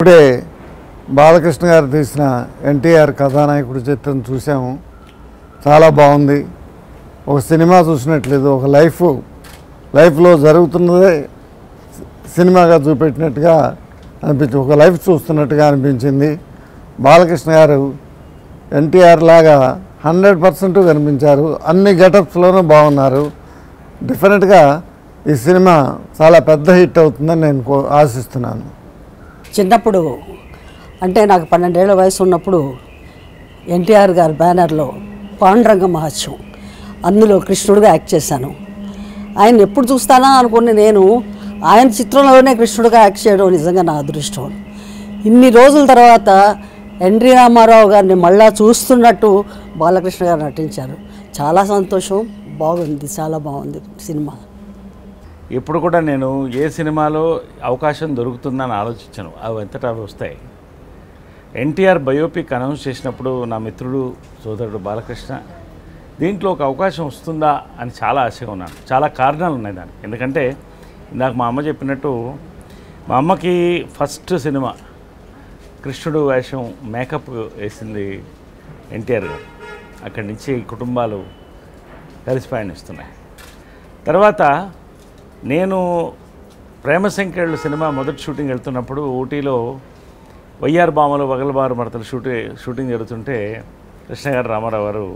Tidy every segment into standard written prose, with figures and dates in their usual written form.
ఇప్పుడే బాలకృష్ణ గారు తీసిన ఎన్టీఆర్ కథానాయకుడి చిత్రం చూసాము. చాలా బాగుంది. ఒక సినిమా చూసినట్లేదు, ఒక లైఫ్లో జరుగుతున్నదే సినిమాగా చూపెట్టినట్టుగా అనిపించింది, ఒక లైఫ్ చూస్తున్నట్టుగా అనిపించింది. బాలకృష్ణ గారు ఎన్టీఆర్ లాగా 100% కనిపించారు. అన్ని గెటప్స్లోనూ బాగున్నారు. డెఫినెట్గా ఈ సినిమా చాలా పెద్ద హిట్ అవుతుందని నేను ఆశిస్తున్నాను. చిన్నప్పుడు అంటే నాకు 12 ఏళ్ల వయసు ఉన్నప్పుడు ఎన్టీఆర్ గారి బ్యానర్లో పాండురంగ మహత్యం అందులో కృష్ణుడిగా యాక్ట్ చేశాను. ఆయన ఎప్పుడు చూస్తానా అనుకుని నేను ఆయన చిత్రంలోనే కృష్ణుడిగా యాక్ట్ చేయడం నిజంగా నా అదృష్టం. ఇన్ని రోజుల తర్వాత ఎన్టీ రామారావు గారిని మళ్ళా చూస్తున్నట్టు బాలకృష్ణ గారు నటించారు. చాలా సంతోషం. బాగుంది, చాలా బాగుంది సినిమా. ఇప్పుడు కూడా నేను ఏ సినిమాలో అవకాశం దొరుకుతుందని ఆలోచించాను, అవి ఎంతటా వస్తాయి. ఎన్టీఆర్ బయోపిక్ అనౌన్స్ చేసినప్పుడు నా మిత్రుడు సోదరుడు బాలకృష్ణ దీంట్లో ఒక అవకాశం వస్తుందా అని చాలా ఆశగా ఉన్నాను. చాలా కారణాలు ఉన్నాయి దానికి. ఎందుకంటే ఇందాక మా అమ్మ చెప్పినట్టు మా అమ్మకి ఫస్ట్ సినిమా కృష్ణుడు వేషం మేకప్ వేసింది ఎన్టీఆర్ గారు. అక్కడి నుంచి కుటుంబాలు కలిసి పయనిస్తున్నాయి. తర్వాత నేను ప్రేమ సంఖ్యలు సినిమా మొదటి షూటింగ్ వెళ్తున్నప్పుడు ఊటీలో వైఆర్ బామలు వగలబారు మడతలు షూటింగ్ జరుగుతుంటే కృష్ణ గారు రామారావు గారు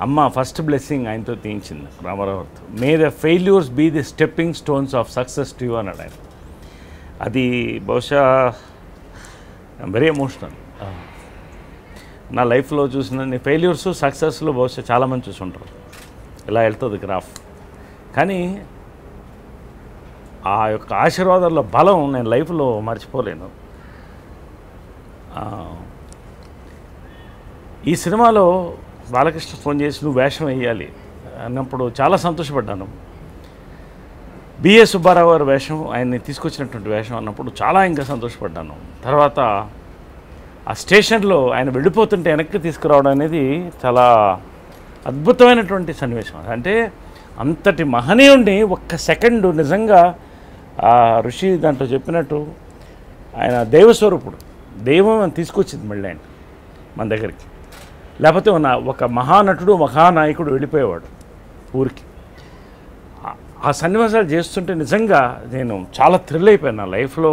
అమ్మ ఫస్ట్ బ్లెస్సింగ్ ఆయనతో తీయించింది రామారావుతో. May the failures be the stepping stones of success to you అన్నాడు ఆయన. అది బహుశా వెరీ ఎమోషనల్. నా లైఫ్లో చూసిన ఫెయిల్యూర్స్ సక్సెస్లో బహుశా చాలామంది చూసుంటారు, ఇలా వెళ్తుంది గ్రాఫ్. కానీ ఆ యొక్క ఆశీర్వాదాల బలం నేను లైఫ్లో మర్చిపోలేను. ఈ సినిమాలో బాలకృష్ణ ఫోన్ చేసి నువ్వు వేషం వేయాలి అన్నప్పుడు చాలా సంతోషపడ్డాను. బిఏ సుబ్బారావు గారు వేషం, ఆయన్ని తీసుకొచ్చినటువంటి వేషం అన్నప్పుడు చాలా ఇంకా సంతోషపడ్డాను. తర్వాత ఆ స్టేషన్లో ఆయన వెళ్ళిపోతుంటే వెనక్కి తీసుకురావడం అనేది చాలా అద్భుతమైనటువంటి సన్నివేశం. అంటే అంతటి మహనీయుడిని ఒక్క సెకండ్ నిజంగా ఆ ఋషి దాంట్లో చెప్పినట్టు ఆయన దైవస్వరూపుడు, దైవం తీసుకొచ్చింది మళ్ళీ ఆయన మన దగ్గరికి. లేకపోతే ఒక మహానటుడు మహానాయకుడు వెళ్ళిపోయేవాడు ఊరికి. ఆ సన్నివేశాలు చేస్తుంటే నిజంగా నేను చాలా థ్రిల్ అయిపోయాను. నా లైఫ్లో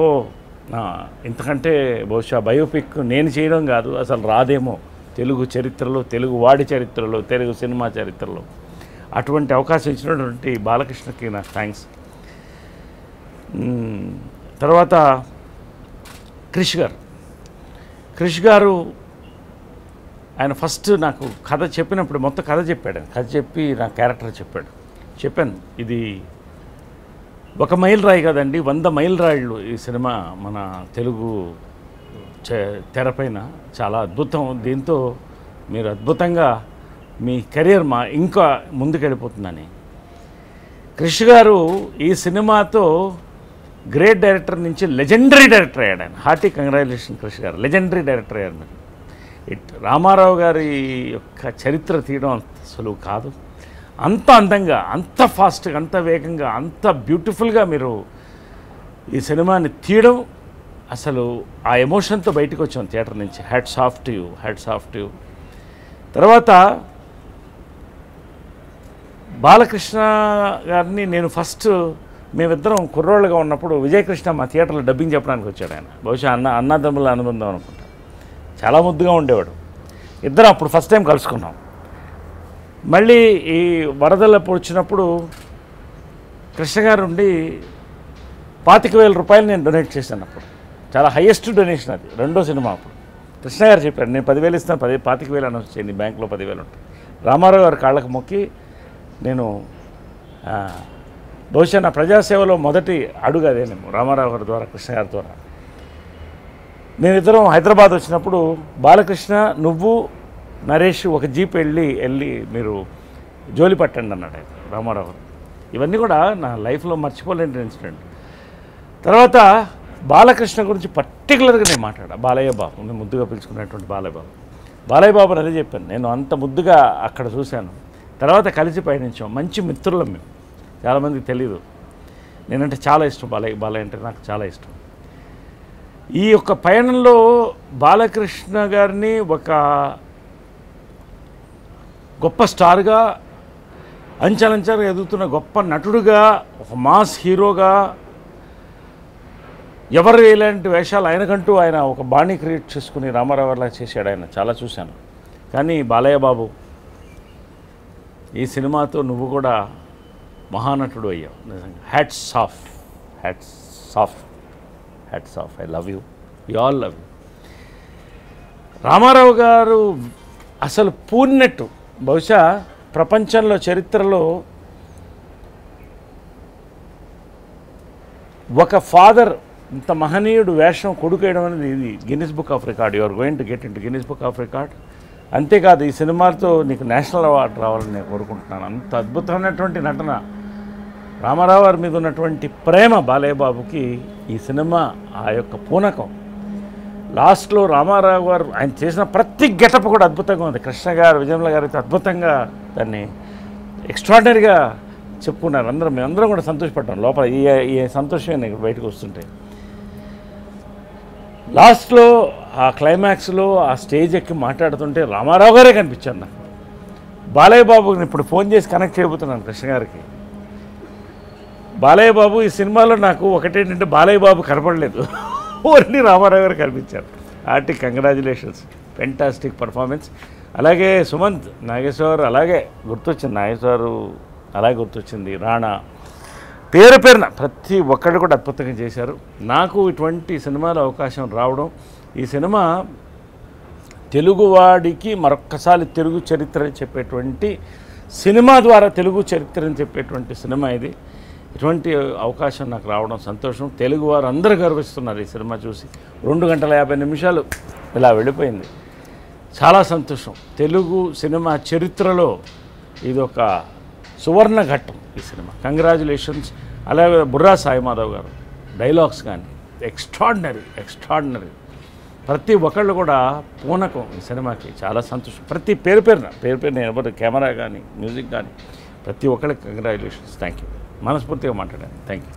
ఇంతకంటే బహుశా బయోపిక్ నేను చేయడం కాదు, అసలు రాదేమో తెలుగు చరిత్రలో, తెలుగు వాడి చరిత్రలో, తెలుగు సినిమా చరిత్రలో. అటువంటి అవకాశం ఇచ్చినటువంటి బాలకృష్ణకి నాకు థ్యాంక్స్. తర్వాత క్రిష్ గారు ఆయన ఫస్ట్ నాకు కథ చెప్పినప్పుడు మొత్తం కథ చెప్పాడు. కథ చెప్పి నా క్యారెక్టర్ చెప్పాను. ఇది 1 మైల్ రాయి కదండి, 100 మైల్ రాళ్ళు ఈ సినిమా మన తెలుగు తెరపైన చాలా అద్భుతం. దీంతో మీరు అద్భుతంగా మీ కెరియర్ ఇంకా ముందుకెళ్ళిపోతుందని. క్రిష్ గారు ఈ సినిమాతో గ్రేట్ డైరెక్టర్ నుంచి లెజెండరీ డైరెక్టర్ అయ్యాడు ఆయన. హార్టీ కంగ్రాచులేషన్ క్రిష్ గారు, లెజెండరీ డైరెక్టర్ అయ్యాడు. మీరు రామారావు గారి యొక్క చరిత్ర తీయడం అంత సులువు కాదు. అంత అందంగా, అంత ఫాస్ట్గా, అంత వేగంగా, అంత బ్యూటిఫుల్గా మీరు ఈ సినిమాని తీయడం, అసలు ఆ ఎమోషన్తో బయటకు వచ్చాం థియేటర్ నుంచి. Hats off to you. తర్వాత బాలకృష్ణ గారిని నేను ఫస్ట్ మేమిద్దరం కుర్రోళ్ళుగా ఉన్నప్పుడు విజయకృష్ణ మా థియేటర్లో డబ్బింగ్ చెప్పడానికి వచ్చాడు ఆయన. బహుశా అన్నదమ్ముల అనుబంధం అనుకుంటా. చాలా ముద్దుగా ఉండేవాడు. ఇద్దరం అప్పుడు ఫస్ట్ టైం కలుసుకున్నాం. మళ్ళీ ఈ వరదలప్పుడు వచ్చినప్పుడు కృష్ణ గారు ఉండి 25,000 రూపాయలు నేను డొనేట్ చేశాను. అప్పుడు చాలా హయ్యెస్ట్ డొనేషన్ అది, రెండో సినిమా. అప్పుడు కృష్ణ గారు చెప్పారు నేను 10,000 ఇస్తాను, 25,000 అనౌన్స్ చేయండి, బ్యాంకులో 10,000 ఉంటాయి. రామారావు గారి కాళ్ళకు మొక్కి నేను బహుశా నా ప్రజాసేవలో మొదటి అడుగు అదేనేమో, రామారావు గారి ద్వారా, కృష్ణ గారి ద్వారా. మేమిద్దరం హైదరాబాద్ వచ్చినప్పుడు బాలకృష్ణ, నువ్వు, నరేష్ ఒక జీప్ వెళ్ళి మీరు జోలి పట్టండి అన్నాడు ఆయన రామారావు గారు. ఇవన్నీ కూడా నా లైఫ్లో మర్చిపోలేని ఇన్సిడెంట్. తర్వాత బాలకృష్ణ గురించి పర్టికులర్గా నేను మాట్లాడా. బాలయ్య బాబు, నేను ముద్దుగా పిలుచుకున్నటువంటి బాలయ్య బాబు అదే చెప్పాను. నేను అంత ముద్దుగా అక్కడ చూశాను. తర్వాత కలిసి పయనించాం. మంచి మిత్రులం మేము. చాలామందికి తెలీదు. నేనంటే చాలా ఇష్టం, బాలయ్య అంటే నాకు చాలా ఇష్టం. ఈ యొక్క పయనంలో బాలకృష్ణ గారిని ఒక గొప్ప స్టార్గా అంచెలంచెలుగా ఎదుగుతున్న గొప్ప నటుడుగా, ఒక మాస్ హీరోగా, ఎవరు ఇలాంటి వేషాలు ఆయనకంటూ ఆయన ఒక బాణీ క్రియేట్ చేసుకుని రామారావులా చేశాడు. ఆయన చాలా చూశాను. కానీ బాలయ్య బాబు, ఈ సినిమాతో నువ్వు కూడా మహానటుడు అయ్యావు. నిజంగా hats off, hats off, hats off. I love you, you all love you. Ramarao garu అసలు పూర్ణట్టు బహుశా ప్రపంచంలో చరిత్రలో ఒక ఫాదర్ ఇంత మహనీయుడు వేషం కొడుకేయడం అనేది ఇది Guinness book of record. You are going to get in to Guinness book of record. అంతేకాదు, ఈ సినిమాతో నీకు నేషనల్ అవార్డు రావాలని నేను కోరుకుంటున్నాను. అంత అద్భుతమైనటువంటి నటన, రామారావు గారి మీద ఉన్నటువంటి ప్రేమ బాలయ్య బాబుకి ఈ సినిమా ఆ యొక్క పూనకం. లాస్ట్లో రామారావు గారు ఆయన చేసిన ప్రతి గెటప్ కూడా అద్భుతంగా ఉంది. కృష్ణ గారు, విజయమ్మ గారు అయితే అద్భుతంగా దాన్ని ఎక్స్ట్రాడినరీగా చెప్పుకున్నారు. మేమందరం కూడా సంతోషపడ్డాం. లోపల ఈ సంతోషమే నాకు బయటకు వస్తుంటే, లాస్ట్లో ఆ క్లైమాక్స్లో ఆ స్టేజ్ ఎక్కి మాట్లాడుతుంటే రామారావు గారే కనిపించారు నాకు. బాలయ్య బాబుని ఇప్పుడు ఫోన్ చేసి కనెక్ట్ చేయబోతున్నాను కృష్ణ గారికి. బాలయ్య బాబు ఈ సినిమాలో నాకు ఒకటేంటంటే బాలయ్య బాబు కనపడలేదు, ఓన్లీ రామారావు గారు కనిపించారు. Hearty congratulations, fantastic performance. అలాగే సుమంత్, నాగేశ్వర్ అలాగే గుర్తొచ్చింది, నాగేశ్వర్ అలాగే గుర్తొచ్చింది, రాణా, పేరు పేరున ప్రతి ఒక్కళ్ళు కూడా అద్భుతంగా చేశారు. నాకు ఇటువంటి సినిమాలో అవకాశం రావడం, ఈ సినిమా తెలుగువాడికి మరొక్కసారి తెలుగు చరిత్రని చెప్పేటువంటి సినిమా ద్వారా తెలుగు చరిత్రని చెప్పేటువంటి సినిమా ఇది. ఇటువంటి అవకాశం నాకు రావడం సంతోషం. తెలుగు వారు అందరూ గర్విస్తున్నారు ఈ సినిమా చూసి. 2 గంటల 50 నిమిషాలు ఇలా వెళ్ళిపోయింది. చాలా సంతోషం. తెలుగు సినిమా చరిత్రలో ఇది ఒక సువర్ణ ఘట్టం ఈ సినిమా. కంగ్రాచులేషన్స్. అలాగే బుర్రా సాయిమాధవ్ గారు డైలాగ్స్ కానీ ఎక్స్ట్రాడినరీ. ప్రతి ఒక్కళ్ళు కూడా పూనకం ఈ సినిమాకి. చాలా సంతోషం. ప్రతి పేరు పేరున ఎవరు, కెమెరా కానీ మ్యూజిక్ కానీ ప్రతి ఒక్కళ్ళకి కంగ్రాచులేషన్స్. Thank you. మనస్ఫూర్తిగా మాట్లాడాను. Thank you.